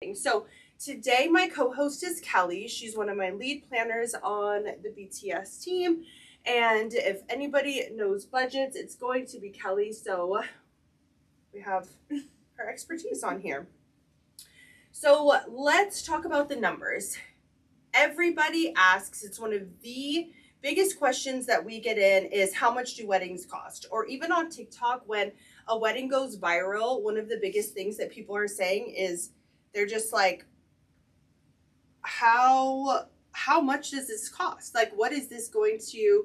wedding. So today my co-host is Kelly. She's one of my lead planners on the BTS team. And if anybody knows budgets, it's going to be Kelly. So we have her expertise on here. So let's talk about the numbers. Everybody asks, it's one of the biggest questions that we get in is how much do weddings cost? Or even on TikTok, when a wedding goes viral, one of the biggest things that people are saying is they're just like, how much does this cost? Like, what is this going to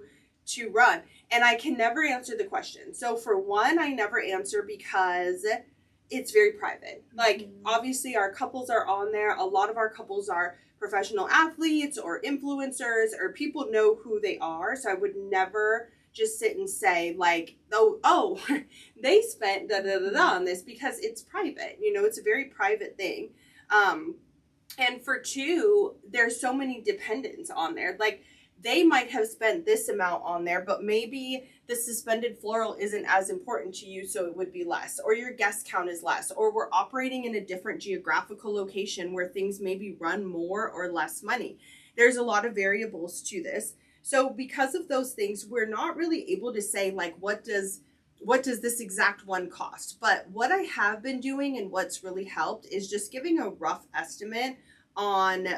run? And I can never answer the question. So for one, I never answer because it's very private. Like, obviously our couples are on there. A lot of our couples are professional athletes or influencers, or people know who they are. So I would never just sit and say like, oh, they spent da da da da on this, because it's private. You know, it's a very private thing. And for two, there's so many dependents on there. Like, they might have spent this amount on there, but maybe the suspended floral isn't as important to you, so it would be less, or your guest count is less, or we're operating in a different geographical location where things maybe run more or less money. There's a lot of variables to this. So because of those things, we're not really able to say like, what does this exact one cost? But what I have been doing and what's really helped is just giving a rough estimate on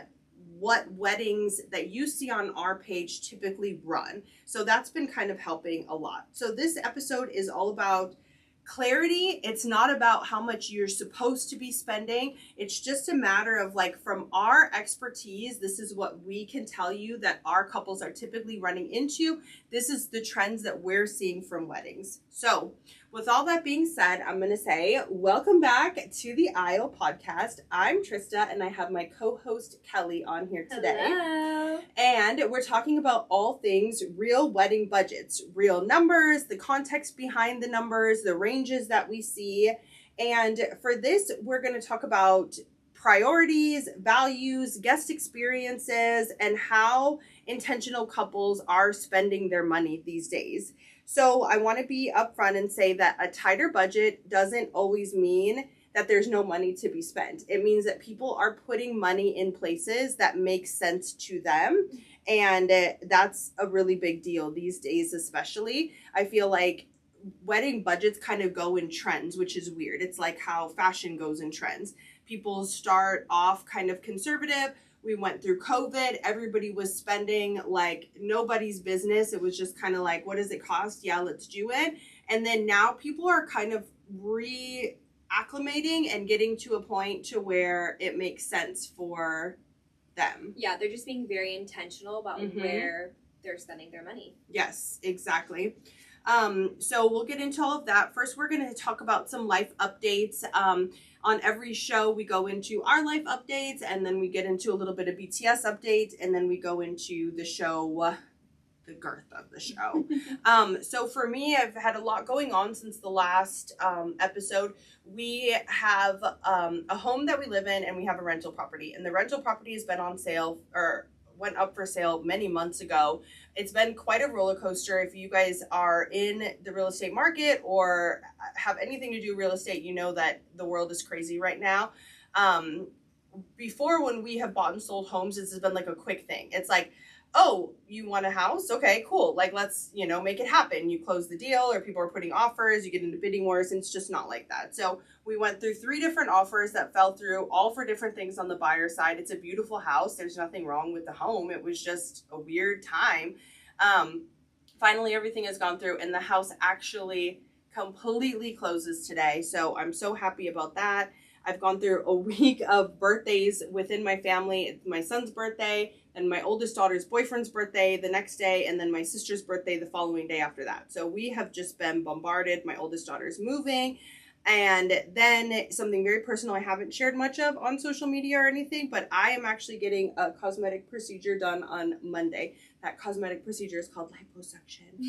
what weddings that you see on our page typically run. So that's been kind of helping a lot. So this episode is all about clarity. It's not about how much you're supposed to be spending. It's just a matter of like, from our expertise, this is what we can tell you that our couples are typically running into. This is the trends that we're seeing from weddings. So with all that being said, I'm going to say welcome back to the Aisle podcast. I'm Trista and I have my co-host Kelly on here today. Hello. And we're talking about all things real wedding budgets, real numbers, the context behind the numbers, the ranges that we see. And for this, we're going to talk about priorities, values, guest experiences, and how intentional couples are spending their money these days. So I want to be upfront and say that a tighter budget doesn't always mean that there's no money to be spent. It means that people are putting money in places that make sense to them. And that's a really big deal these days, especially. I feel like wedding budgets kind of go in trends, which is weird. It's like how fashion goes in trends. People start off kind of conservative. We went through COVID. Everybody was spending like nobody's business. It was just kind of like, what does it cost? Yeah, let's do it. And then now people are kind of reacclimating and getting to a point to where it makes sense for them. Yeah, they're just being very intentional about where they're spending their money. Yes, exactly. So we'll get into all of that. First, we're going to talk about some life updates. On every show, we go into our life updates, and then we get into a little bit of BTS updates, and then we go into the show, the girth of the show. So for me, I've had a lot going on since the last episode. We have a home that we live in, and we have a rental property. And the rental property has been on sale, or went up for sale many months ago. It's been quite a roller coaster. If you guys are in the real estate market or have anything to do with real estate, you know that the world is crazy right now. Before, when we have bought and sold homes, this has been like a quick thing. It's like, oh, you want a house? Okay, cool. Like, let's, make it happen. You close the deal, or people are putting offers, you get into bidding wars, and it's just not like that. So we went through 3 different offers that fell through, all for different things on the buyer side. It's a beautiful house. There's nothing wrong with the home. It was just a weird time. Finally, everything has gone through, and the house actually completely closes today. So I'm so happy about that. I've gone through a week of birthdays within my family. It's my son's birthday, and my oldest daughter's boyfriend's birthday the next day, and then my sister's birthday the following day after that. So we have just been bombarded. My oldest daughter's moving. And then something very personal I haven't shared much of on social media or anything, but I am actually getting a cosmetic procedure done on Monday. That cosmetic procedure is called liposuction.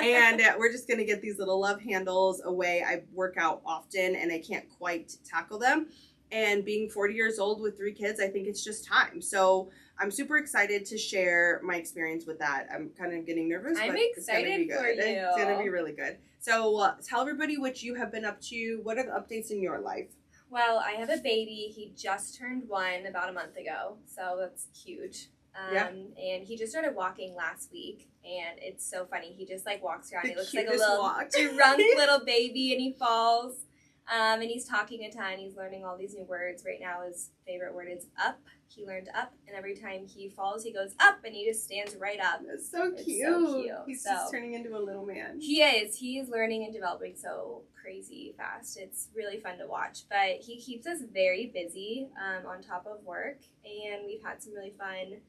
And we're just going to get these little love handles away. I work out often and I can't quite tackle them. And being 40 years old with 3 kids, I think it's just time. So I'm super excited to share my experience with that. I'm kind of getting nervous, but it's going to be good. For you. It's going to be really good. So tell everybody what you have been up to. What are the updates in your life? Well, I have a baby. He just turned 1 about a month ago, so that's huge. And he just started walking last week, and it's so funny. He just like walks around. The He looks like a cutest little walk. drunk little baby, and he falls. And he's talking a ton. He's learning all these new words. Right now, his favorite word is up. He learned up, and every time he falls, he goes up, and he just stands right up. That's so cute. It's so cute. He's just turning into a little man. He is. He is learning and developing so crazy fast. It's really fun to watch. But he keeps us very busy on top of work, and we've had some really fun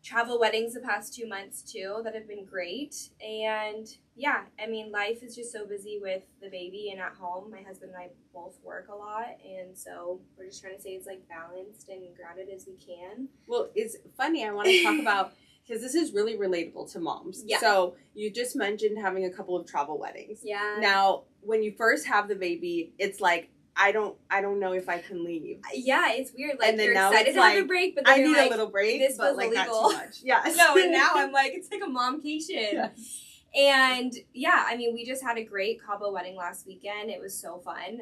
travel weddings the past 2 months too that have been great. And yeah, I mean, life is just so busy with the baby and at home. My husband and I both work a lot, and so we're just trying to stay as like balanced and grounded as we can. Well, it's funny. I want to talk about, because this is really relatable to moms. Yeah. So you just mentioned having a couple of travel weddings. Yeah. Now, when you first have the baby, it's like, I don't know if I can leave. Yeah, it's weird. Like, And then you're now excited it's to have like, a break, but then I you're need like, a little break, this but feels like illegal. not too much. Yes. No, and now I'm like, it's like a momcation. Yes. And yeah, I mean, we just had a great Cabo wedding last weekend. It was so fun.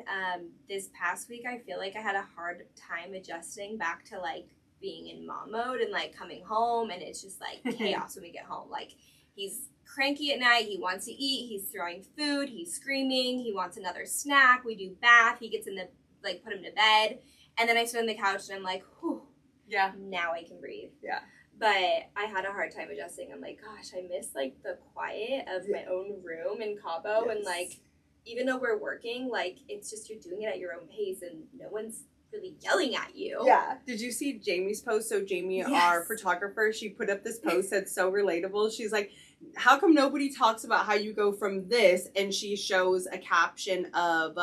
This past week, I feel like I had a hard time adjusting back to like being in mom mode and like coming home, and it's just like chaos when we get home. Like, he's cranky at night, he wants to eat, he's throwing food, he's screaming, he wants another snack, we do bath, he gets in the, like, put him to bed, and then I sit on the couch and I'm like, whew, Yeah. now I can breathe. Yeah. But I had a hard time adjusting. I'm like, gosh, I miss like the quiet of my own room in Cabo. Yes. And like, even though we're working, like, it's just you're doing it at your own pace and no one's really yelling at you. Yeah. Did you see Jamie's post? So Jamie, Yes. our photographer, she put up this post that's so relatable. She's like, how come nobody talks about how you go from this? And she shows a caption of,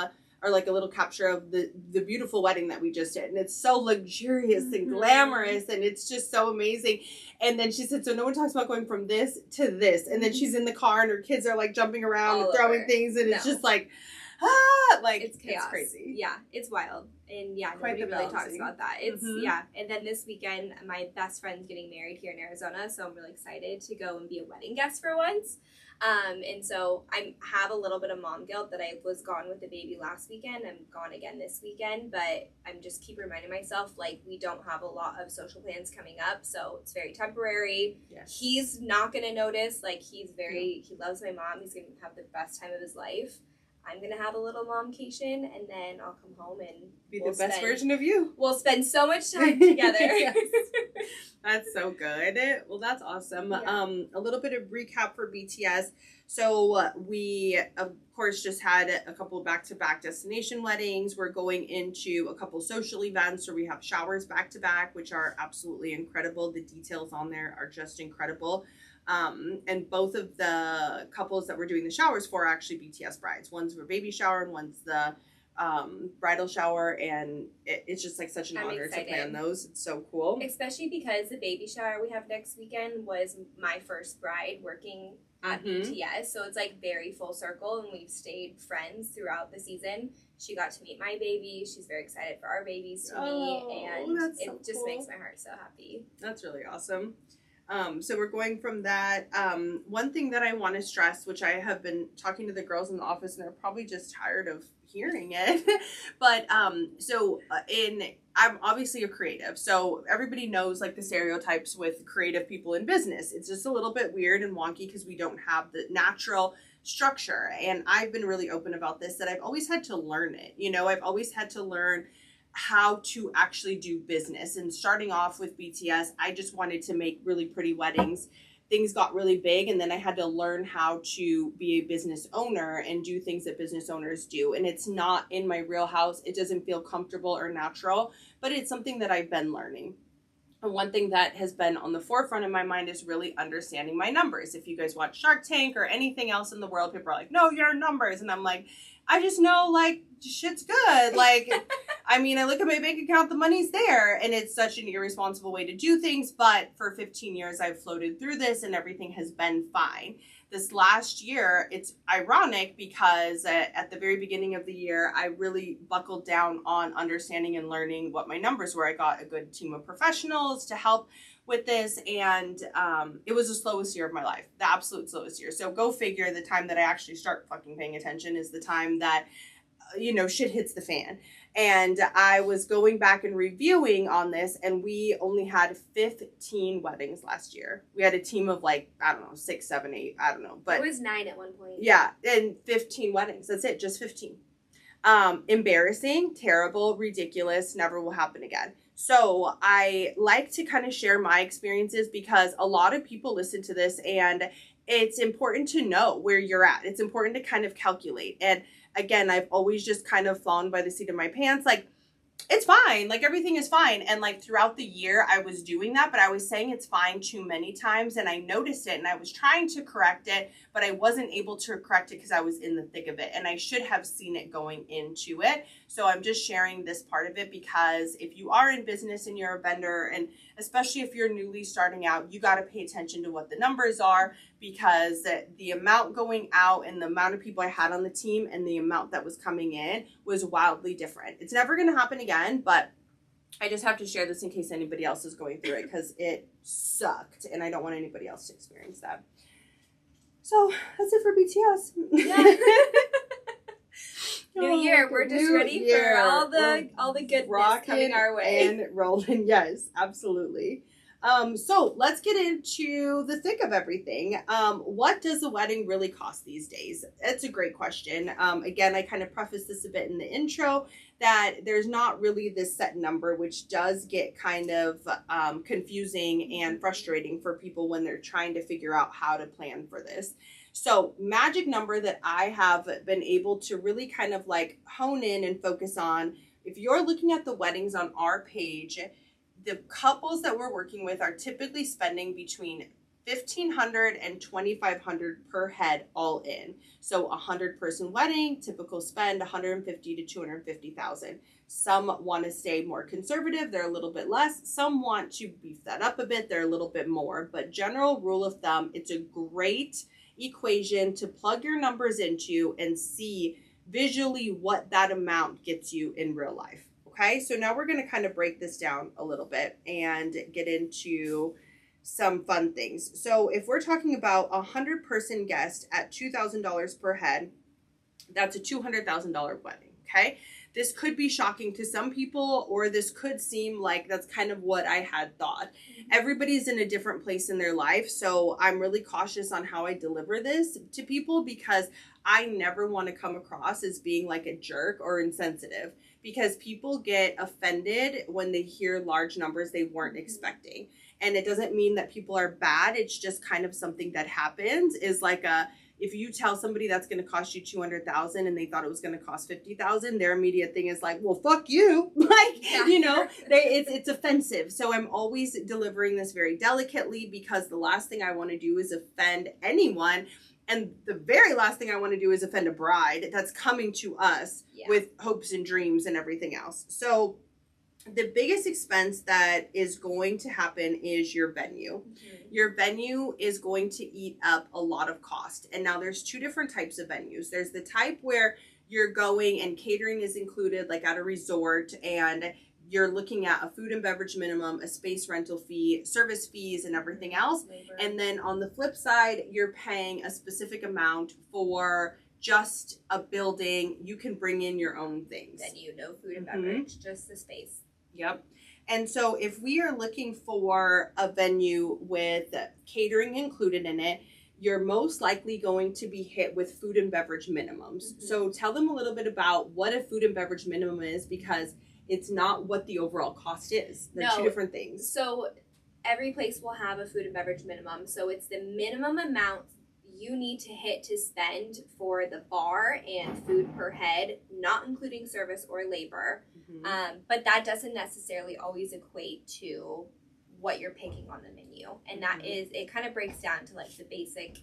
or like a little capture of the beautiful wedding that we just did. And it's so luxurious and glamorous, and it's just so amazing. And then she said, so no one talks about going from this to this. And then she's in the car and her kids are like jumping around All and throwing over. things. And it's No. just like, like It's chaos. It's crazy. Yeah, it's wild. And yeah, Quite nobody the really talks balancing. about that. It's, Mhm. yeah. And then this weekend, my best friend's getting married here in Arizona, so I'm really excited to go and be a wedding guest for once. And so I have a little bit of mom guilt that I was gone with the baby last weekend. I'm gone again this weekend, but I'm just keep reminding myself, like, we don't have a lot of social plans coming up, so it's very temporary. Yes. He's not going to notice. Like, he loves my mom. He's going to have the best time of his life. I'm going to have a little momcation, and then I'll come home and Be the best version of you. We'll spend so much time together. Yes. That's so good. Well, that's awesome. Yeah. A little bit of recap for BTS. So we, of course, just had a couple of back-to-back destination weddings. We're going into a couple social events where we have showers back-to-back, which are absolutely incredible. The details on there are just incredible. And both of the couples that we're doing the showers for are actually BTS brides. One's for baby shower and one's the bridal shower, and it's just like such an honor to plan those. It's so cool. Especially because the baby shower we have next weekend was my first bride working at BTS, so it's like very full circle, and we've stayed friends throughout the season. She got to meet my baby. She's very excited for our babies to meet, and it just makes my heart so happy. That's really awesome. So we're going from that. One thing that I want to stress, which I have been talking to the girls in the office, and they're probably just tired of hearing it, but I'm obviously a creative, so everybody knows like the stereotypes with creative people in business. It's just a little bit weird and wonky because we don't have the natural structure, and I've been really open about this, that I've always had to learn it. You know, I've always had to learn how to actually do business. And starting off with BTS, I just wanted to make really pretty weddings. Things got really big, and then I had to learn how to be a business owner and do things that business owners do. And it's not in my real house. It doesn't feel comfortable or natural, but it's something that I've been learning. And one thing that has been on the forefront of my mind is really understanding my numbers. If you guys watch Shark Tank or anything else in the world, people are like, no, your numbers. And I'm like, I just know, like, shit's good. Like, I mean, I look at my bank account, the money's there, and it's such an irresponsible way to do things. But for 15 years, I've floated through this, and everything has been fine. This last year, it's ironic because at the very beginning of the year, I really buckled down on understanding and learning what my numbers were. I got a good team of professionals to help with this, and it was the slowest year of my life, the absolute slowest year. So go figure, the time that I actually start fucking paying attention is the time that, you know, shit hits the fan. And I was going back and reviewing on this, and we only had 15 weddings last year. We had a team of like, I don't know, 6, 7, 8, I don't know. But it was 9 at one point. Yeah, and 15 weddings. That's it, just 15. Embarrassing, terrible, ridiculous, never will happen again. So I like to kind of share my experiences because a lot of people listen to this, and it's important to know where you're at. It's important to kind of calculate. And again, I've always just kind of flown by the seat of my pants. Like, it's fine. Like, everything is fine. And like throughout the year, I was doing that, but I was saying it's fine too many times. And I noticed it, and I was trying to correct it, but I wasn't able to correct it because I was in the thick of it. And I should have seen it going into it. So I'm just sharing this part of it because if you are in business and you're a vendor, and especially if you're newly starting out, you got to pay attention to what the numbers are, because the amount going out and the amount of people I had on the team and the amount that was coming in was wildly different. It's never going to happen again, but I just have to share this in case anybody else is going through it, because it sucked and I don't want anybody else to experience that. So that's it for BTS. Yeah. New year, we're just ready for all the goodness coming our way. And rolling, yes, absolutely. So let's get into the thick of everything. What does a wedding really cost these days? It's a great question. Again, I kind of prefaced this a bit in the intro that there's not really this set number, which does get kind of confusing and frustrating for people when they're trying to figure out how to plan for this. So magic number that I have been able to really kind of like hone in and focus on, if you're looking at the weddings on our page, the couples that we're working with are typically spending between $1,500 and $2,500 per head all in. So 100-person wedding, typical spend $150,000 to $250,000. Some want to stay more conservative, they're a little bit less. Some want to beef that up a bit, they're a little bit more. But general rule of thumb, it's a great equation to plug your numbers into and see visually what that amount gets you in real life. Okay, so now we're going to kind of break this down a little bit and get into some fun things. So if we're talking about a 100-person guest at $2,000 per head, that's a $200,000 wedding. Okay, this could be shocking to some people, or this could seem like that's kind of what I had thought. Everybody's in a different place in their life, so I'm really cautious on how I deliver this to people, because I never want to come across as being like a jerk or insensitive, because people get offended when they hear large numbers they weren't expecting. And it doesn't mean that people are bad. It's just kind of something that happens, is like if you tell somebody that's going to cost you $200,000 and they thought it was going to cost $50,000, their immediate thing is like, well, fuck you. It's offensive. So I'm always delivering this very delicately, because the last thing I want to do is offend anyone. And the very last thing I want to do is offend a bride that's coming to us with hopes and dreams and everything else. So the biggest expense that is going to happen is your venue. Mm-hmm. Your venue is going to eat up a lot of cost. And now there's two different types of venues. There's the type where you're going and catering is included, like at a resort, and you're looking at a food and beverage minimum, a space rental fee, service fees, and everything else. Labor. And then on the flip side, you're paying a specific amount for just a building. You can bring in your own things. Venue, no food and beverage, just the space. Yep. And so if we are looking for a venue with catering included in it, you're most likely going to be hit with food and beverage minimums. Mm-hmm. So tell them a little bit about what a food and beverage minimum is, because it's not what the overall cost is. They're two different things. So every place will have a food and beverage minimum. So it's the minimum amount you need to hit to spend for the bar and food per head, not including service or labor. Mm-hmm. But that doesn't necessarily always equate to what you're picking on the menu. And that is, it kind of breaks down to like the basic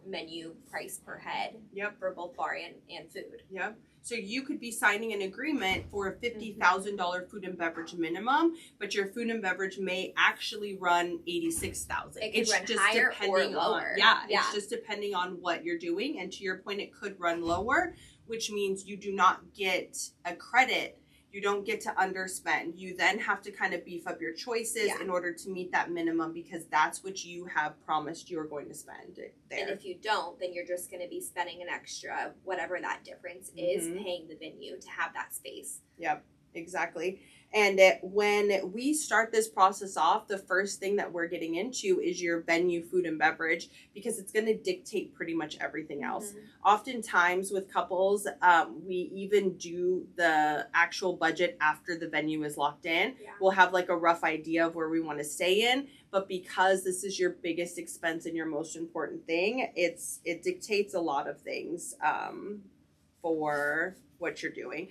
menu price per head for both bar and food. Yep. So you could be signing an agreement for a $50,000 food and beverage minimum, but your food and beverage may actually run $86,000. It could run just higher or lower. It's just depending on what you're doing. And to your point, it could run lower, which means you do not get a credit You don't get to underspend. You then have to kind of beef up your choices in order to meet that minimum, because that's what you have promised you're going to spend there. And if you don't, then you're just going to be spending an extra, whatever that difference is, paying the venue to have that space. Yep, exactly. And when we start this process off, the first thing that we're getting into is your venue, food and beverage, because it's going to dictate pretty much everything else. Oftentimes with couples, we even do the actual budget after the venue is locked in. We'll have like a rough idea of where we want to stay in, but because this is your biggest expense and your most important thing, it dictates a lot of things for what you're doing.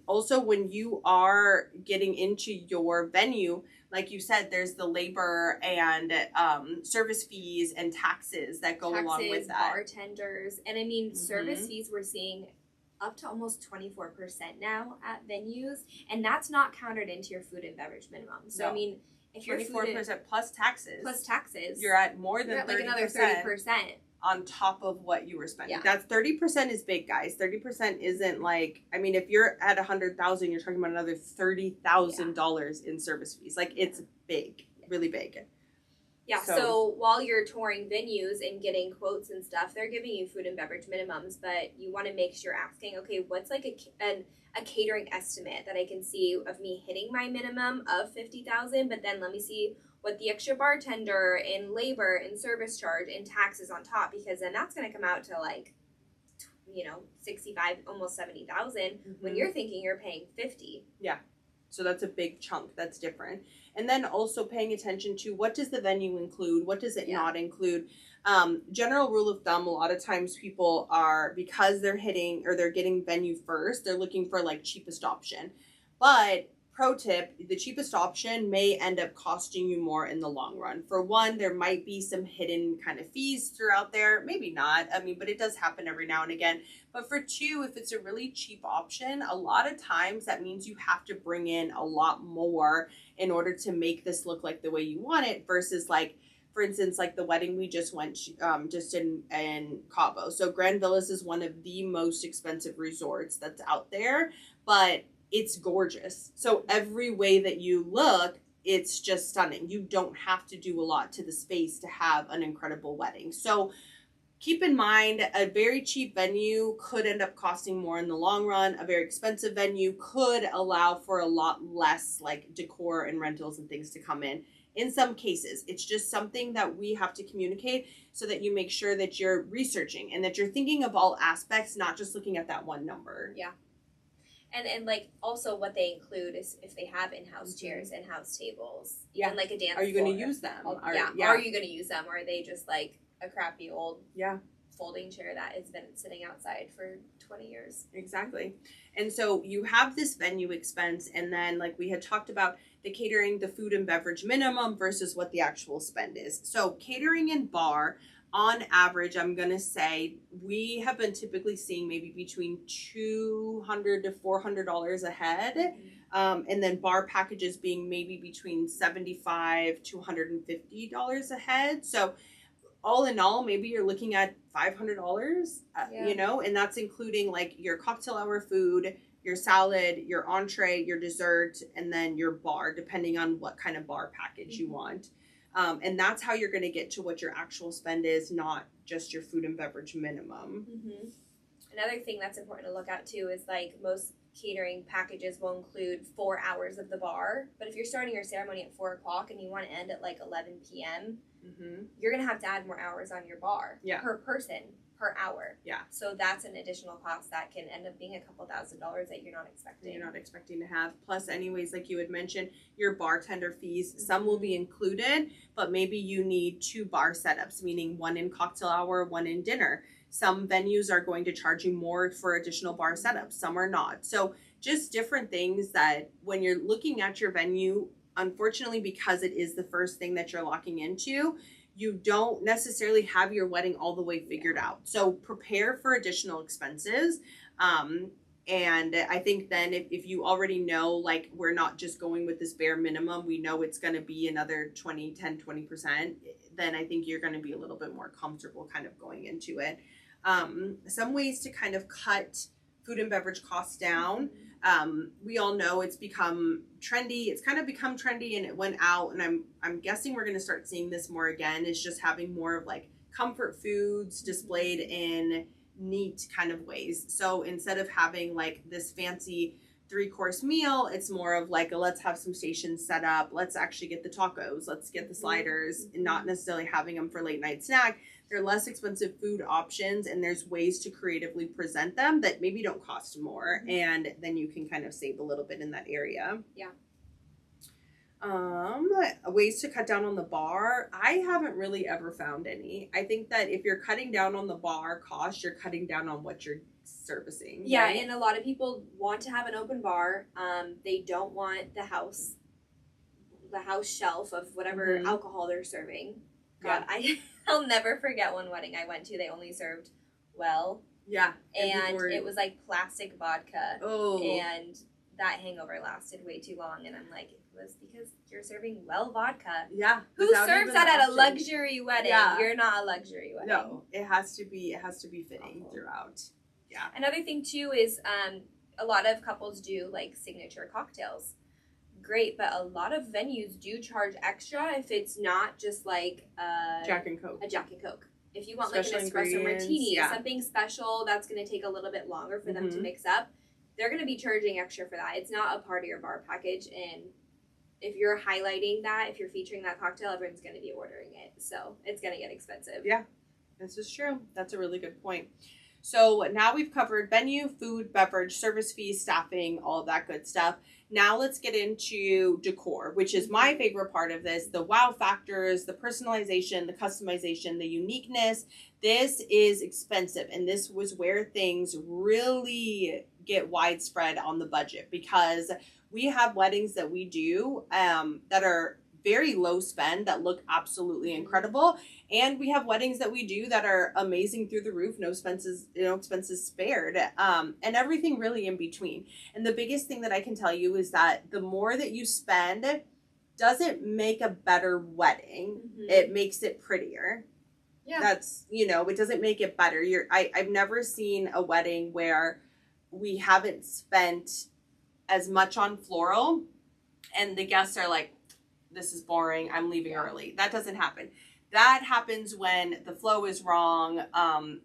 Also, when you are getting into your venue, like you said, there's the labor and service fees and taxes that go along with that. Bartenders, and I mean, service fees we're seeing up to almost 24% now at venues, and that's not counted into your food and beverage minimum. So I mean, if you're 24% plus taxes, you're at more than 30%, like another 30%. On top of what you were spending. That's 30% is big, guys. 30% isn't like, I mean, if you're at 100,000, you're talking about another $30,000 in service fees. Like, it's big, really big. Yeah. So while you're touring venues and getting quotes and stuff, they're giving you food and beverage minimums, but you want to make sure you're asking, okay, what's like a catering estimate that I can see of me hitting my minimum of 50,000, but then let me see what the extra bartender and labor and service charge and taxes on top, because then that's going to come out to like, 65, almost 70,000 when you're thinking you're paying 50. Yeah. So that's a big chunk. That's different. And then also paying attention to, what does the venue include? What does it not include? General rule of thumb, a lot of times people are, because they're getting venue first, they're looking for like cheapest option. But pro tip, the cheapest option may end up costing you more in the long run. For one, there might be some hidden kind of fees throughout there. Maybe not. I mean, but it does happen every now and again. But for two, if it's a really cheap option, a lot of times that means you have to bring in a lot more in order to make this look like the way you want it, versus like, for instance, like the wedding we just went just in Cabo. So Grand Villas is one of the most expensive resorts that's out there, but it's gorgeous. So every way that you look, it's just stunning. You don't have to do a lot to the space to have an incredible wedding. So keep in mind, a very cheap venue could end up costing more in the long run. A very expensive venue could allow for a lot less like decor and rentals and things to come in. In some cases, it's just something that we have to communicate so that you make sure that you're researching and that you're thinking of all aspects, not just looking at that one number. Yeah. And like also what they include is if they have in-house chairs, in-house tables, even like a dance floor. Are you going to use them? Are you going to use them? Or are they just like a crappy old folding chair that has been sitting outside for 20 years? Exactly. And so you have this venue expense, and then like we had talked about the catering, the food and beverage minimum versus what the actual spend is. So catering and bar, on average, I'm going to say we have been typically seeing maybe between $200 to $400 a head. And then bar packages being maybe between $75 to $150 a head. So all in all, maybe you're looking at $500, and that's including like your cocktail hour food, your salad, your entree, your dessert, and then your bar, depending on what kind of bar package you want. And that's how you're going to get to what your actual spend is, not just your food and beverage minimum. Another thing that's important to look at too is like most catering packages will include 4 hours of the bar. But if you're starting your ceremony at 4 o'clock and you want to end at like 11 p.m., you're going to have to add more hours on your bar per person per hour. So that's an additional cost that can end up being a couple $1,000s that you're not expecting. To have. Plus, anyways, like you had mentioned, your bartender fees, some will be included, but maybe you need 2 bar setups, meaning one in cocktail hour, one in dinner. Some venues are going to charge you more for additional bar setups. Some are not. So just different things that when you're looking at your venue, unfortunately, because it is the first thing that you're locking into, you don't necessarily have your wedding all the way figured out. So prepare for additional expenses. And I think then if you already know, like, we're not just going with this bare minimum, we know it's going to be another 20%, then I think you're going to be a little bit more comfortable kind of going into it. Some ways to kind of cut food and beverage costs down. We all know it's become trendy. It's kind of become trendy and it went out, and I'm guessing we're going to start seeing this more again, is just having more of like comfort foods displayed in neat kind of ways. So instead of having like this fancy 3-course meal, it's more of like a, let's have some stations set up. Let's actually get the tacos. Let's get the sliders, and not necessarily having them for late night snack. They're less expensive food options, and there's ways to creatively present them that maybe don't cost more, and then you can kind of save a little bit in that area. Yeah. Ways to cut down on the bar. I haven't really ever found any. I think that if you're cutting down on the bar cost, you're cutting down on what you're servicing. Yeah, right? and a lot of people want to have an open bar. They don't want the house shelf of whatever alcohol they're serving. God, I'll never forget one wedding I went to. They only served well. Yeah. And it was like plastic vodka. Oh. And that hangover lasted way too long. And I'm like, it was because you're serving well vodka. Yeah. Who serves that at a luxury wedding? Yeah. You're not a luxury wedding. No, it has to be fitting throughout. Yeah. Another thing too is a lot of couples do like signature cocktails. Great, but a lot of venues do charge extra if it's not just like Jack and Coke. A Jack and Coke. If you want Special like an espresso martini, yeah. something special that's going to take a little bit longer for them to mix up, they're going to be charging extra for that. It's not a party or bar package, and if you're highlighting that, if you're featuring that cocktail, everyone's going to be ordering it, so it's going to get expensive. Yeah, this is true. That's a really good point. So now we've covered venue, food, beverage, service fees, staffing, all of that good stuff. Now let's get into decor, which is my favorite part of this. The wow factors, the personalization, the customization, the uniqueness. This is expensive, and this was where things really get widespread on the budget, because we have weddings that we do that are very low spend that look absolutely incredible, and we have weddings that we do that are amazing through the roof, no expenses spared, and everything really in between. And the biggest thing that I can tell you is that the more that you spend doesn't make a better wedding, it makes it prettier. Yeah, that's, it doesn't make it better. I've never seen a wedding where we haven't spent as much on floral and the guests are like, this is boring, I'm leaving early. That doesn't happen. That happens when the flow is wrong,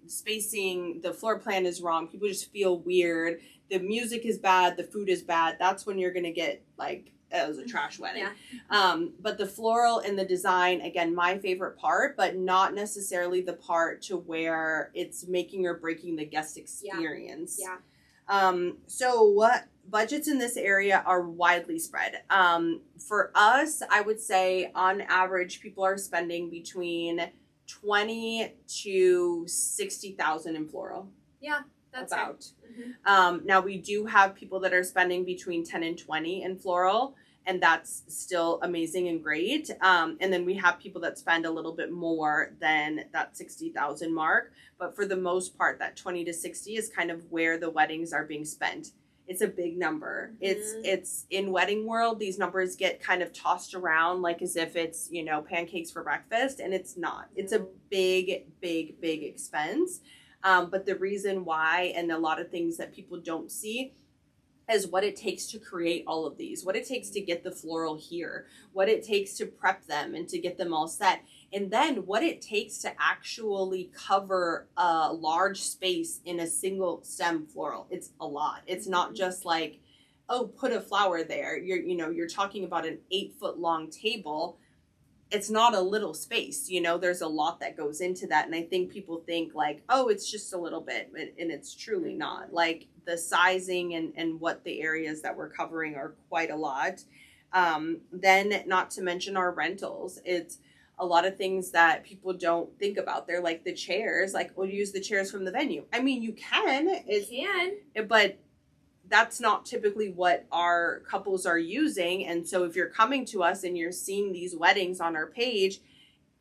spacing, the floor plan is wrong, people just feel weird, the music is bad, the food is bad. That's when you're gonna get like, it was a trash wedding. Yeah. But the floral and the design, again, my favorite part, but not necessarily the part to where it's making or breaking the guest experience. Yeah. So what budgets in this area are widely spread. For us, I would say on average, people are spending between 20 to 60,000 in floral. Yeah, that's about. Now we do have people that are spending between 10 and 20 in floral, and that's still amazing and great. And then we have people that spend a little bit more than that 60,000 mark. But for the most part, that 20 to 60 is kind of where the weddings are being spent. It's a big number. It's in wedding world, these numbers get kind of tossed around like as if it's, pancakes for breakfast, and it's not. It's a big, big, big expense. But the reason why, and a lot of things that people don't see, is what it takes to create all of these, what it takes to get the floral here, what it takes to prep them and to get them all set, and then what it takes to actually cover a large space in a single stem floral. It's a lot. It's not just like, oh, put a flower there. You're talking about an 8-foot long table. It's not a little space, there's a lot that goes into that. And I think people think like, oh, it's just a little bit, and it's truly not. Like the sizing and what the areas that we're covering are quite a lot. Then not to mention our rentals. It's a lot of things that people don't think about. They're like the chairs, like we'll use the chairs from the venue. I mean, you can, but that's not typically what our couples are using. And so if you're coming to us and you're seeing these weddings on our page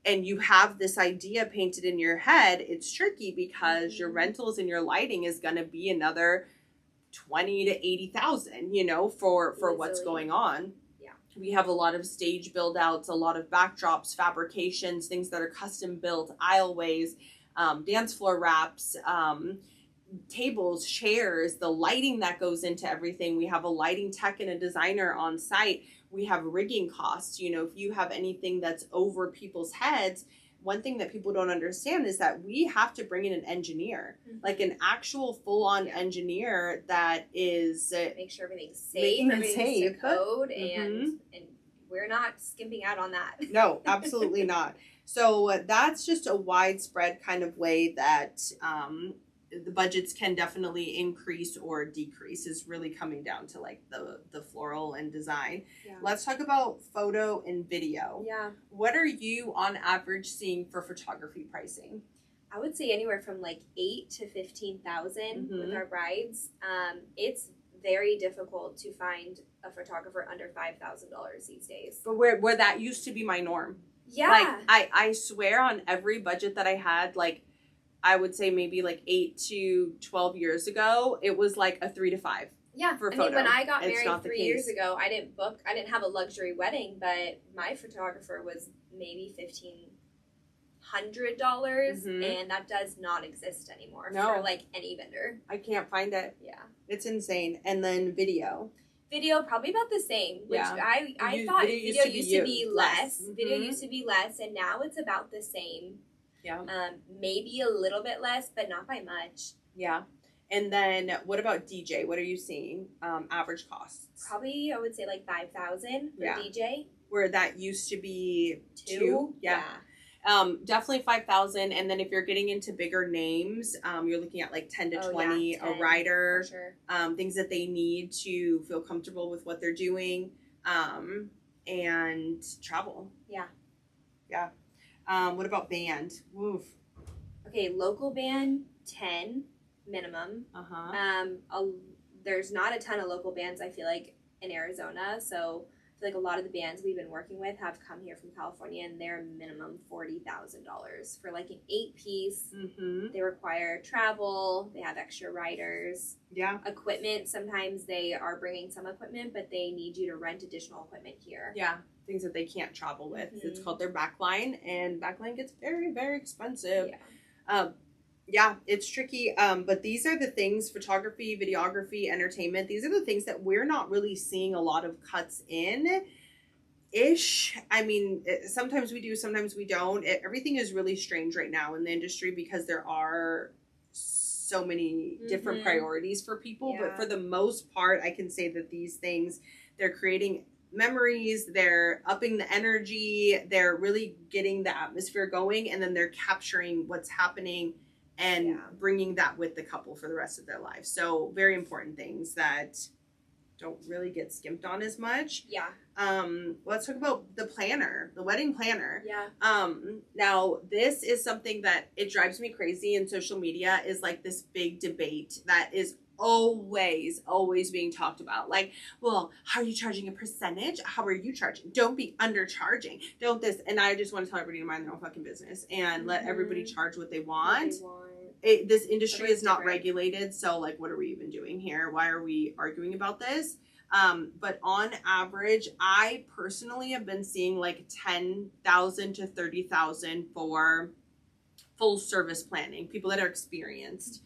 and you have this idea painted in your head, it's tricky because your rentals and your lighting is going to be another 20 to 80,000, for what's going on. Yeah. We have a lot of stage build outs, a lot of backdrops, fabrications, things that are custom built, aisleways, dance floor wraps, tables, chairs, the lighting that goes into everything. We have a lighting tech and a designer on site. We have rigging costs. You know, if you have anything that's over people's heads, one thing that people don't understand is that we have to bring in an engineer, like an actual full-on engineer that is make sure everything's safe, everything's to code, and we're not skimping out on that. No, absolutely not. So that's just a widespread kind of way that the budgets can definitely increase or decrease, is really coming down to like the floral and design. Yeah. Let's talk about photo and video. Yeah. What are you on average seeing for photography pricing? I would say anywhere from like $8,000 to $15,000 with our brides. It's very difficult to find a photographer under $5,000 these days. But where that used to be my norm. Yeah. Like I swear on every budget that I had, like I would say maybe like 8 to 12 years ago, it was like a 3 to 5. Yeah. For I photo. mean, when I got married 3 years ago, I didn't have a luxury wedding, but my photographer was maybe $1,500, and that does not exist anymore for like any vendor. I can't find it. Yeah. It's insane. And then video. Video, probably about the same, which I thought video used to be less. Video used to be less, and now it's about the same. Yeah. Maybe a little bit less, but not by much. Yeah. And then what about DJ? What are you seeing? Average costs? Probably, I would say like $5,000 for DJ. Where that used to be 2. Yeah. Definitely 5,000. And then if you're getting into bigger names, you're looking at like 10 to 20, 10, a rider, for sure. Things that they need to feel comfortable with what they're doing, and travel. Yeah. Yeah. What about band? Oof. Okay, local band, 10 minimum. There's not a ton of local bands, I feel like, in Arizona, so I feel like a lot of the bands we've been working with have come here from California, and they're minimum $40,000 for like an 8-piece. They require travel. They have extra riders. Yeah. Equipment. Sometimes they are bringing some equipment, but they need you to rent additional equipment here. Yeah. Things that they can't travel with. It's called their backline, and backline gets very, very expensive. Yeah. Yeah, it's tricky. But these are the things: photography, videography, entertainment. These are the things that we're not really seeing a lot of cuts in. I mean, sometimes we do, sometimes we don't. Everything is really strange right now in the industry because there are so many different priorities for people. Yeah. But for the most part, I can say that these things, they're creating memories, they're upping the energy, they're really getting the atmosphere going, and then they're capturing what's happening and bringing that with the couple for the rest of their lives. So very important things that don't really get skimped on as much. Yeah. Let's talk about the planner, the wedding planner. Yeah. Now this is something that it drives me crazy in social media, is like this big debate that is always being talked about. Like, well, how are you charging a percentage? How are you charging? Don't be undercharging. Don't this. And I just want to tell everybody to mind their own fucking business and let everybody charge what they want. This industry is not regulated, so like, what are we even doing here? Why are we arguing about this? But on average, I personally have been seeing like $10,000 to $30,000 for full service planning, people that are experienced.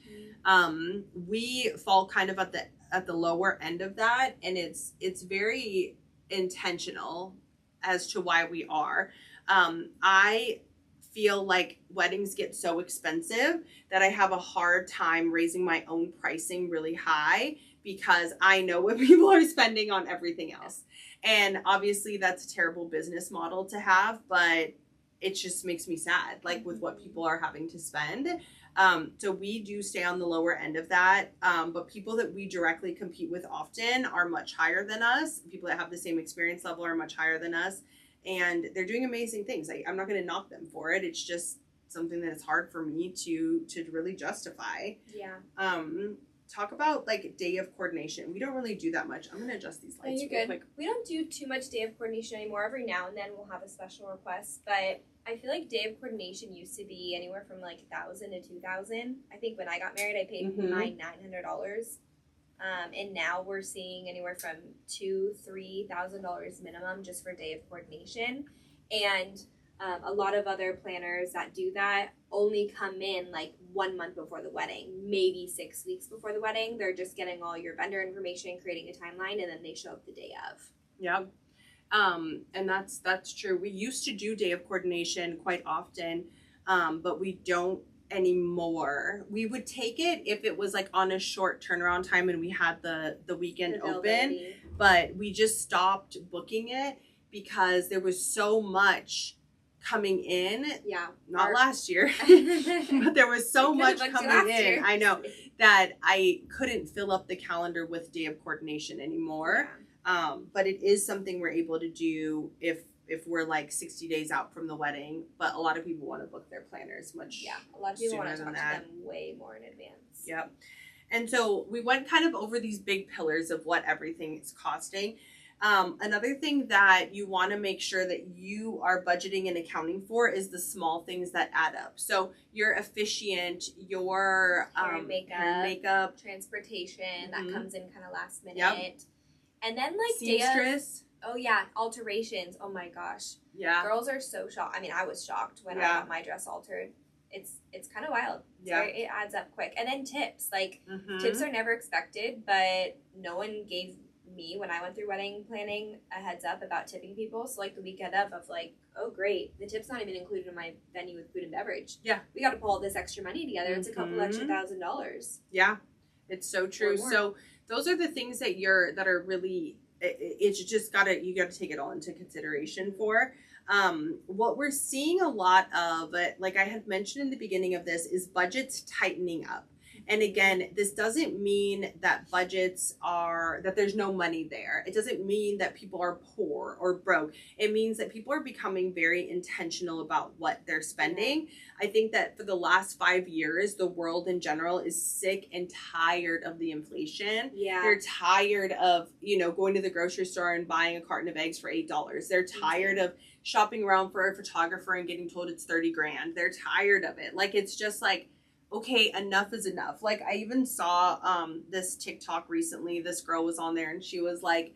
We fall kind of at the lower end of that, and it's very intentional as to why we are. I feel like weddings get so expensive that I have a hard time raising my own pricing really high, because I know what people are spending on everything else. And obviously that's a terrible business model to have, but it just makes me sad, like with what people are having to spend. So we do stay on the lower end of that. But people that we directly compete with often are much higher than us. People that have the same experience level are much higher than us. And they're doing amazing things. I'm not going to knock them for it. It's just something that it's hard for me to really justify. Yeah. Talk about like day of coordination. We don't really do that much. I'm going to adjust these lights real quick. We don't do too much day of coordination anymore. Every now and then we'll have a special request, but I feel like day of coordination used to be anywhere from like $1,000 to $2,000. I think when I got married, I paid my $900. And now we're seeing anywhere from $2,000 to $3,000 minimum just for day of coordination. And A lot of other planners that do that only come in like 1 month before the wedding, maybe 6 weeks before the wedding. They're just getting all your vendor information, creating a timeline, and then they show up the day of. Yep. And that's true. We used to do day of coordination quite often, but we don't anymore. We would take it if it was like on a short turnaround time and we had the weekend open, but we just stopped booking it because there was so much coming in. Yeah. Not last year, but there was so much coming in. Year. I know that I couldn't fill up the calendar with day of coordination anymore. Yeah. But it is something we're able to do if we're like 60 days out from the wedding. But a lot of people want to book their planners much. Yeah, a lot of people want to sooner talk than to that. them way more in advance. Yep. And so we went kind of over these big pillars of what everything is costing. Another thing that you want to make sure that you are budgeting and accounting for is the small things that add up. So your officiant, your hair and makeup, transportation that comes in kind of last minute. Yep. And then like seamstress. Oh yeah, alterations. Oh my gosh. Yeah. Girls are so shocked. I mean, I was shocked when I got my dress altered. It's kind of wild. It adds up quick. And then tips. Like tips are never expected, but no one gave me when I went through wedding planning a heads up about tipping people. So like the weekend of like, oh great, the tip's not even included in my venue with food and beverage. Yeah. We got to pull all this extra money together. It's a couple extra $1,000. Yeah. It's so true. So those are the things that are really, it's just you gotta take it all into consideration for. What we're seeing a lot of, like I had mentioned in the beginning of this, is budgets tightening up. And again, this doesn't mean that that there's no money there. It doesn't mean that people are poor or broke. It means that people are becoming very intentional about what they're spending. I think that for the last 5 years, the world in general is sick and tired of the inflation. Yeah. They're tired of, going to the grocery store and buying a carton of eggs for $8. They're tired of shopping around for a photographer and getting told it's $30,000. They're tired of it. Like, it's just like, okay, enough is enough. Like, I even saw this TikTok recently. This girl was on there and she was like,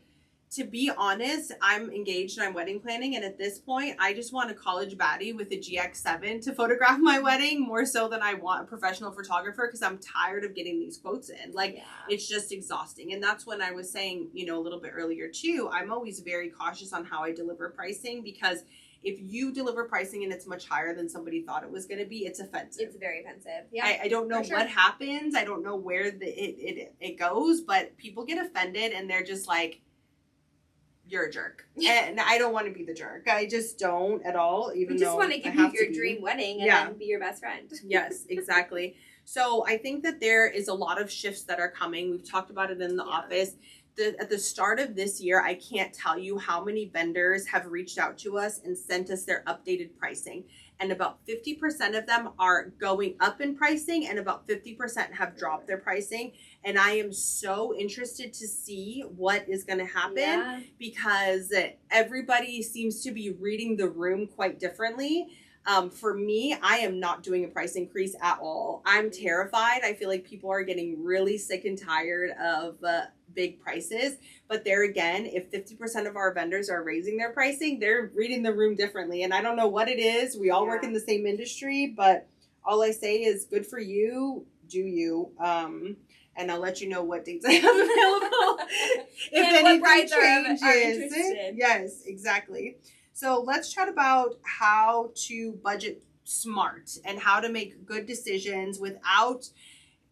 to be honest, I'm engaged and I'm wedding planning. And at this point, I just want a college baddie with a GX7 to photograph my wedding more so than I want a professional photographer because I'm tired of getting these quotes in. Like, it's just exhausting. And that's when I was saying, a little bit earlier too, I'm always very cautious on how I deliver pricing because if you deliver pricing and it's much higher than somebody thought it was going to be, it's offensive. It's very offensive. Yeah. I don't know what happens. I don't know where it goes, but people get offended and they're just like, you're a jerk. And I don't want to be the jerk. I just don't at all. Even you just want to give you your dream wedding and then be your best friend. Yes, exactly. So I think that there is a lot of shifts that are coming. We've talked about it in the office. At the start of this year, I can't tell you how many vendors have reached out to us and sent us their updated pricing. And about 50% of them are going up in pricing and about 50% have dropped their pricing. And I am so interested to see what is going to happen because everybody seems to be reading the room quite differently. For me, I am not doing a price increase at all. I'm terrified. I feel like people are getting really sick and tired of big prices. But there again, if 50% of our vendors are raising their pricing, they're reading the room differently. And I don't know what it is. We all work in the same industry, but all I say is good for you. Do you. And I'll let you know what dates I have available. If anything changes. Yes, exactly. So let's chat about how to budget smart and how to make good decisions without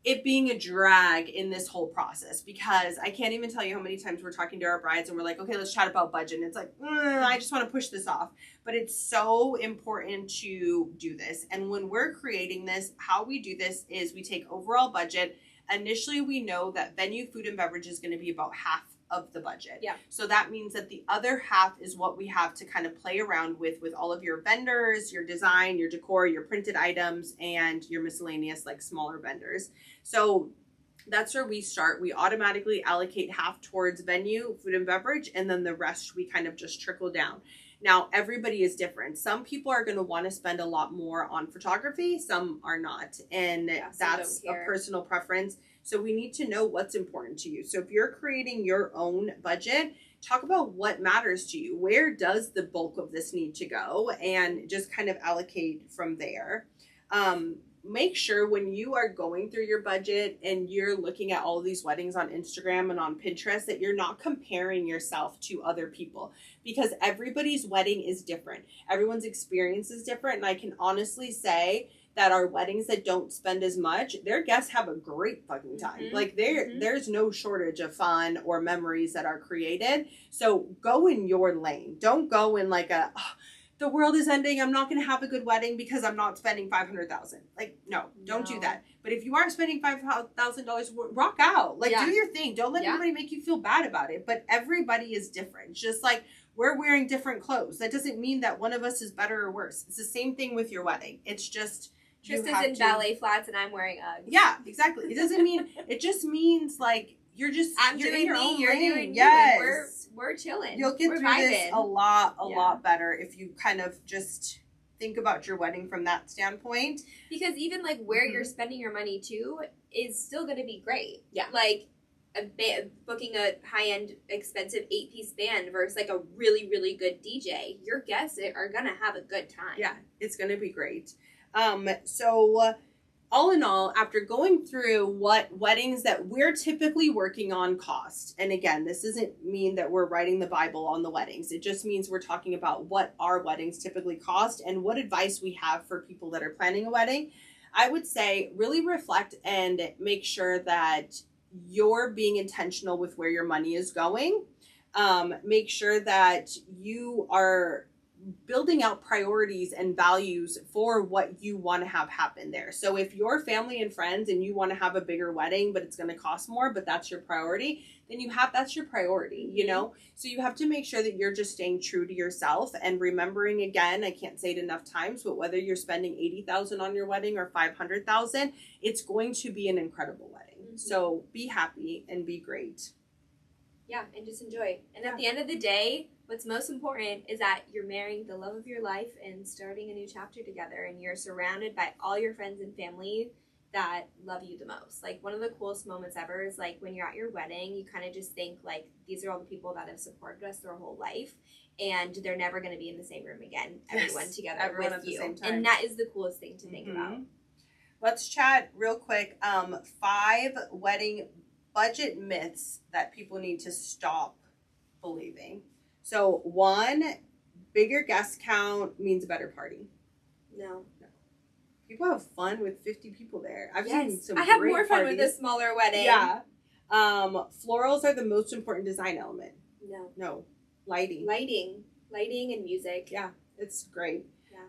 it being a drag in this whole process, because I can't even tell you how many times we're talking to our brides and we're like, okay, let's chat about budget. And it's like, I just want to push this off. But it's so important to do this. And when we're creating this, how we do this is we take overall budget. Initially, we know that venue, food, and beverage is going to be about half of the budget. Yeah. So that means that the other half is what we have to kind of play around with all of your vendors, your design, your decor, your printed items, and your miscellaneous like smaller vendors. So that's where we start. We automatically allocate half towards venue, food and beverage, and then the rest we kind of just trickle down. Now, everybody is different. Some people are going to want to spend a lot more on photography. Some are not. And that's a personal preference. So we need to know what's important to you. So if you're creating your own budget, talk about what matters to you. Where does the bulk of this need to go? And just kind of allocate from there. Make sure when you are going through your budget and you're looking at all of these weddings on Instagram and on Pinterest that you're not comparing yourself to other people, because everybody's wedding is different. Everyone's experience is different. And I can honestly say that our weddings that don't spend as much, their guests have a great fucking time. Like there's no shortage of fun or memories that are created. So go in your lane. Don't go in like the world is ending, I'm not going to have a good wedding because I'm not spending $500,000. Like, no, don't do that. But if you are spending $5,000, rock out. Like, do your thing. Don't let anybody make you feel bad about it. But everybody is different. Just like we're wearing different clothes. That doesn't mean that one of us is better or worse. It's the same thing with your wedding. It's just... Trista's in ballet flats and I'm wearing Uggs. Yeah, exactly. It doesn't mean... It just means, like, you're doing in your me, own you're lane. doing Yes. you. We're chilling. You'll get we're through vibing. this a lot better if you kind of just think about your wedding from that standpoint. Because even like where you're spending your money too is still going to be great. Yeah. Like booking a high-end expensive 8-piece band versus like a really, really good DJ. Your guests are going to have a good time. Yeah, it's going to be great. So all in all, after going through what weddings that we're typically working on cost, and again, this doesn't mean that we're writing the Bible on the weddings. It just means we're talking about what our weddings typically cost and what advice we have for people that are planning a wedding. I would say really reflect and make sure that you're being intentional with where your money is going. Make sure that you are building out priorities and values for what you want to have happen there. So if you're family and friends and you want to have a bigger wedding, but it's going to cost more, but that's your priority, then that's your priority, you know? So you have to make sure that you're just staying true to yourself and remembering, again, I can't say it enough times, but whether you're spending $80,000 on your wedding or $500,000, it's going to be an incredible wedding. So be happy and be great. Yeah, and just enjoy. And at the end of the day, what's most important is that you're marrying the love of your life and starting a new chapter together, and you're surrounded by all your friends and family that love you the most. Like, one of the coolest moments ever is like when you're at your wedding, you kind of just think like, these are all the people that have supported us their whole life, and they're never going to be in the same room again. Everyone together everyone with at the you. same time. And that is the coolest thing to think about. Let's chat real quick. 5 wedding budget myths that people need to stop believing. So 1, bigger guest count means a better party. No. People have fun with 50 people there. I've seen some I have great more fun parties. with a smaller wedding. Yeah. Florals are the most important design element. No. Lighting And music. Yeah, it's great.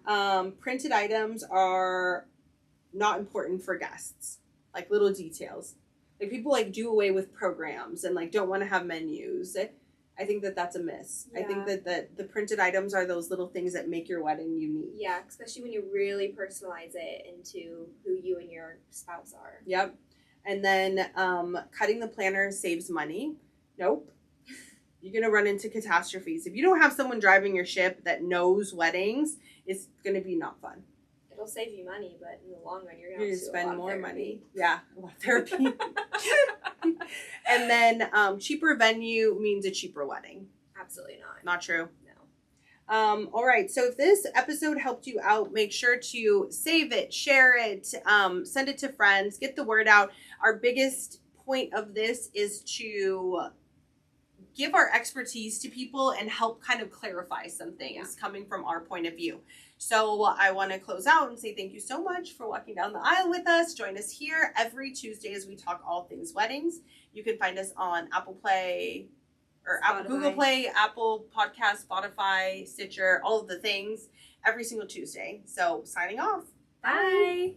Yeah. Printed items are not important for guests. Like little details. Like people like do away with programs and like don't want to have menus. I think that's a miss. Yeah. I think that the printed items are those little things that make your wedding unique. Yeah, especially when you really personalize it into who you and your spouse are. Yep. And then cutting the planner saves money. Nope. You're going to run into catastrophes. If you don't have someone driving your ship that knows weddings, it's going to be not fun. It'll save you money, but in the long run, you're You're going going to to spend more therapy. money. Yeah, a lot of therapy. And then cheaper venue means a cheaper wedding. Absolutely not. Not true. No. All right. So if this episode helped you out, make sure to save it, share it, send it to friends, get the word out. Our biggest point of this is to give our expertise to people and help kind of clarify some things coming from our point of view. So I want to close out and say thank you so much for walking down the aisle with us. Join us here every Tuesday as we talk all things weddings. You can find us on Apple Play or Google Play, Apple Podcast, Spotify, Stitcher, all of the things every single Tuesday. So signing off. Bye.